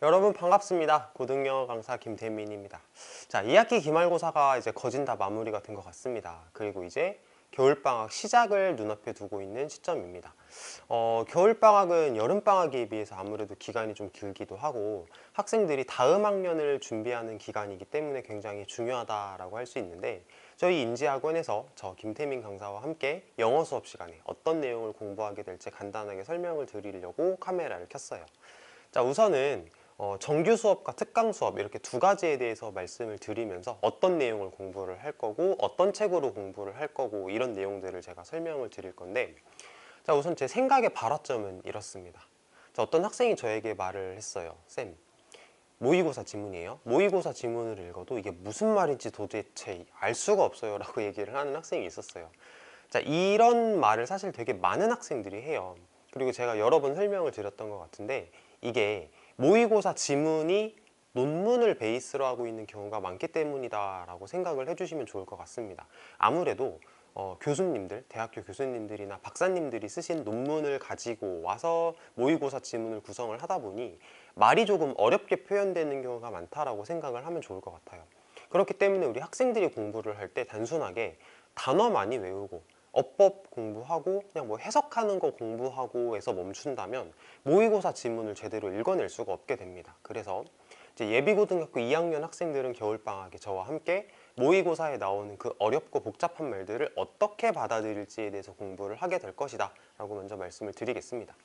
여러분 반갑습니다. 고등영어 강사 김태민입니다. 자, 2학기 기말고사가 이제 거진 다 마무리가 된 것 같습니다. 그리고 이제 겨울방학 시작을 눈앞에 두고 있는 시점입니다. 겨울방학은 여름방학에 비해서 아무래도 기간이 좀 길기도 하고 학생들이 다음 학년을 준비하는 기간이기 때문에 굉장히 중요하다라고 할 수 있는데, 저희 인지학원에서 저 김태민 강사와 함께 영어 수업 시간에 어떤 내용을 공부하게 될지 간단하게 설명을 드리려고 카메라를 켰어요. 자, 우선은 정규 수업과 특강 수업 이렇게 두 가지에 대해서 말씀을 드리면서 어떤 내용을 공부를 할 거고 어떤 책으로 공부를 할 거고 이런 내용들을 제가 설명을 드릴 건데, 자, 우선 제 생각의 발화점은 이렇습니다. 자, 어떤 학생이 저에게 말을 했어요. 쌤, 모의고사 지문이에요. 모의고사 지문을 읽어도 이게 무슨 말인지 도대체 알 수가 없어요 라고 얘기를 하는 학생이 있었어요. 자, 이런 말을 사실 되게 많은 학생들이 해요. 그리고 제가 여러 번 설명을 드렸던 것 같은데, 이게 모의고사 지문이 논문을 베이스로 하고 있는 경우가 많기 때문이다 라고 생각을 해주시면 좋을 것 같습니다. 아무래도 교수님들, 대학교 교수님들이나 박사님들이 쓰신 논문을 가지고 와서 모의고사 지문을 구성을 하다 보니 말이 조금 어렵게 표현되는 경우가 많다라고 생각을 하면 좋을 것 같아요. 그렇기 때문에 우리 학생들이 공부를 할 때 단순하게 단어 많이 외우고 어법 공부하고 그냥 뭐 해석하는 거 공부하고 해서 멈춘다면 모의고사 지문을 제대로 읽어낼 수가 없게 됩니다. 그래서 이제 예비고등학교 2학년 학생들은 겨울방학에 저와 함께 모의고사에 나오는 그 어렵고 복잡한 말들을 어떻게 받아들일지에 대해서 공부를 하게 될 것이다 라고 먼저 말씀을 드리겠습니다.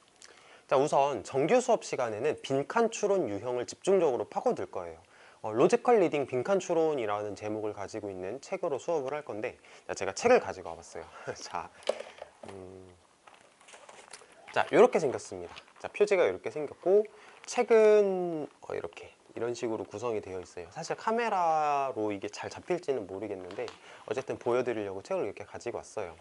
자, 우선 정규 수업 시간에는 빈칸 추론 유형을 집중적으로 파고들 거예요. 로지컬 리딩 빈칸 추론이라는 제목을 가지고 있는 책으로 수업을 할 건데, 제가 책을 가지고 와봤어요. 자, 이렇게 생겼습니다. 자, 표지가 이렇게 생겼고 책은 이런 식으로 구성이 되어 있어요. 사실 카메라로 이게 잘 잡힐지는 모르겠는데 어쨌든 보여드리려고 책을 이렇게 가지고 왔어요.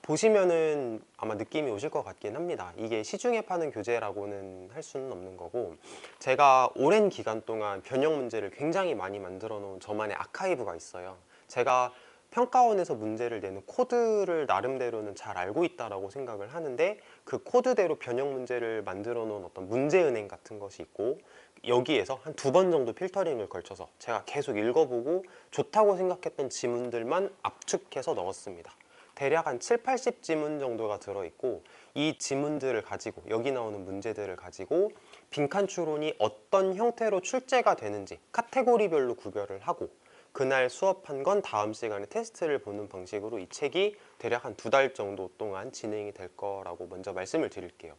보시면은 아마 느낌이 오실 것 같긴 합니다. 이게 시중에 파는 교재라고는 할 수는 없는 거고, 제가 오랜 기간 동안 변형 문제를 굉장히 많이 만들어 놓은 저만의 아카이브가 있어요. 제가 평가원에서 문제를 내는 코드를 나름대로는 잘 알고 있다라고 생각을 하는데, 그 코드대로 변형 문제를 만들어 놓은 어떤 문제은행 같은 것이 있고, 여기에서 한 두 번 정도 필터링을 걸쳐서 제가 계속 읽어보고 좋다고 생각했던 지문들만 압축해서 넣었습니다. 대략 한 7, 80 지문 정도가 들어있고, 이 지문들을 가지고 여기 나오는 문제들을 가지고 빈칸 추론이 어떤 형태로 출제가 되는지 카테고리별로 구별을 하고, 그날 수업한 건 다음 시간에 테스트를 보는 방식으로 이 책이 대략 한 두 달 정도 동안 진행이 될 거라고 먼저 말씀을 드릴게요.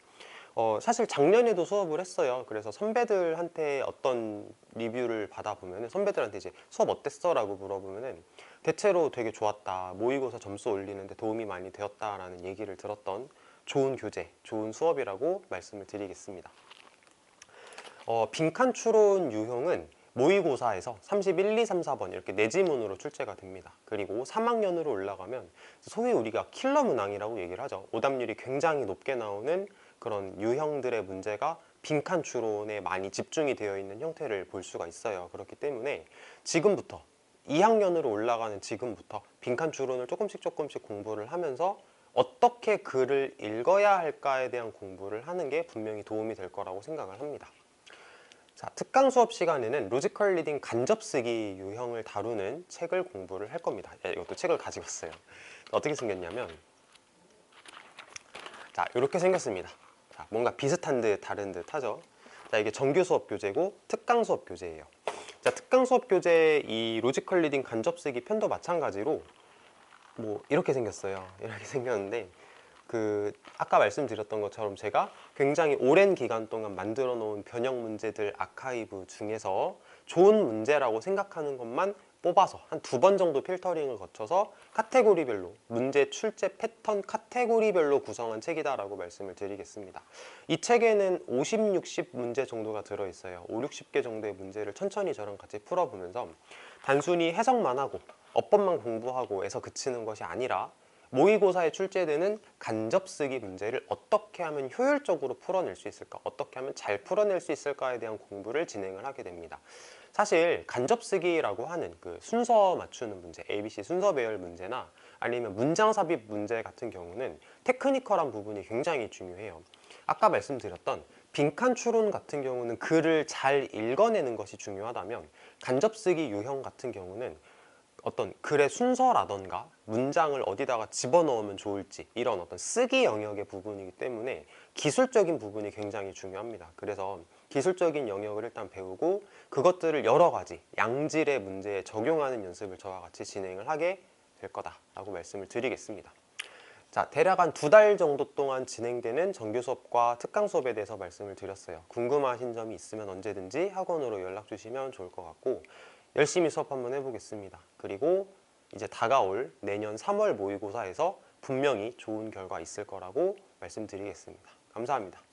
사실 작년에도 수업을 했어요. 그래서 선배들한테 어떤 리뷰를 받아보면 선배들한테 이제 수업 어땠어? 라고 물어보면 대체로 되게 좋았다, 모의고사 점수 올리는데 도움이 많이 되었다 라는 얘기를 들었던 좋은 교재, 좋은 수업이라고 말씀을 드리겠습니다. 빈칸 추론 유형은 모의고사에서 31, 2, 3, 4번 이렇게 네 지문으로 출제가 됩니다. 그리고 3학년으로 올라가면 소위 우리가 킬러 문항이라고 얘기를 하죠. 오답률이 굉장히 높게 나오는 그런 유형들의 문제가 빈칸 추론에 많이 집중이 되어 있는 형태를 볼 수가 있어요. 그렇기 때문에 지금부터 2학년으로 올라가는 지금부터 빈칸 추론을 조금씩 공부를 하면서 어떻게 글을 읽어야 할까에 대한 공부를 하는 게 분명히 도움이 될 거라고 생각을 합니다. 자, 특강 수업 시간에는 로지컬 리딩 간접쓰기 유형을 다루는 책을 공부를 할 겁니다. 이것도 책을 가지고 왔어요. 어떻게 생겼냐면, 자, 이렇게 생겼습니다. 자, 뭔가 비슷한 듯 다른 듯 하죠. 자, 이게 정규 수업 교재고 특강 수업 교재예요. 자, 특강 수업 교재 이 로지컬 리딩 간접쓰기 편도 마찬가지로 뭐 이렇게 생겼어요. 이렇게 생겼는데, 아까 말씀드렸던 것처럼 제가 굉장히 오랜 기간 동안 만들어 놓은 변형 문제들 아카이브 중에서 좋은 문제라고 생각하는 것만 뽑아서 한 두 번 정도 필터링을 거쳐서 카테고리별로 문제 출제 패턴 카테고리별로 구성한 책이다 라고 말씀을 드리겠습니다. 이 책에는 50, 60 문제 정도가 들어있어요. 5, 60개 정도의 문제를 천천히 저랑 같이 풀어보면서 단순히 해석만 하고 어법만 공부하고 해서 그치는 것이 아니라 모의고사에 출제되는 간접쓰기 문제를 어떻게 하면 효율적으로 풀어낼 수 있을까, 어떻게 하면 잘 풀어낼 수 있을까에 대한 공부를 진행을 하게 됩니다. 사실 간접쓰기라고 하는 그 순서 맞추는 문제, ABC 순서 배열 문제나 아니면 문장 삽입 문제 같은 경우는 테크니컬한 부분이 굉장히 중요해요. 아까 말씀드렸던 빈칸 추론 같은 경우는 글을 잘 읽어내는 것이 중요하다면, 간접쓰기 유형 같은 경우는 어떤 글의 순서라던가 문장을 어디다가 집어넣으면 좋을지, 이런 어떤 쓰기 영역의 부분이기 때문에 기술적인 부분이 굉장히 중요합니다. 그래서 기술적인 영역을 일단 배우고 그것들을 여러 가지 양질의 문제에 적용하는 연습을 저와 같이 진행을 하게 될 거다라고 말씀을 드리겠습니다. 자, 대략 한 2달 정도 동안 진행되는 정규 수업과 특강 수업에 대해서 말씀을 드렸어요. 궁금하신 점이 있으면 언제든지 학원으로 연락 주시면 좋을 것 같고, 열심히 수업 한번 해보겠습니다. 그리고 이제 다가올 내년 3월 모의고사에서 분명히 좋은 결과 있을 거라고 말씀드리겠습니다. 감사합니다.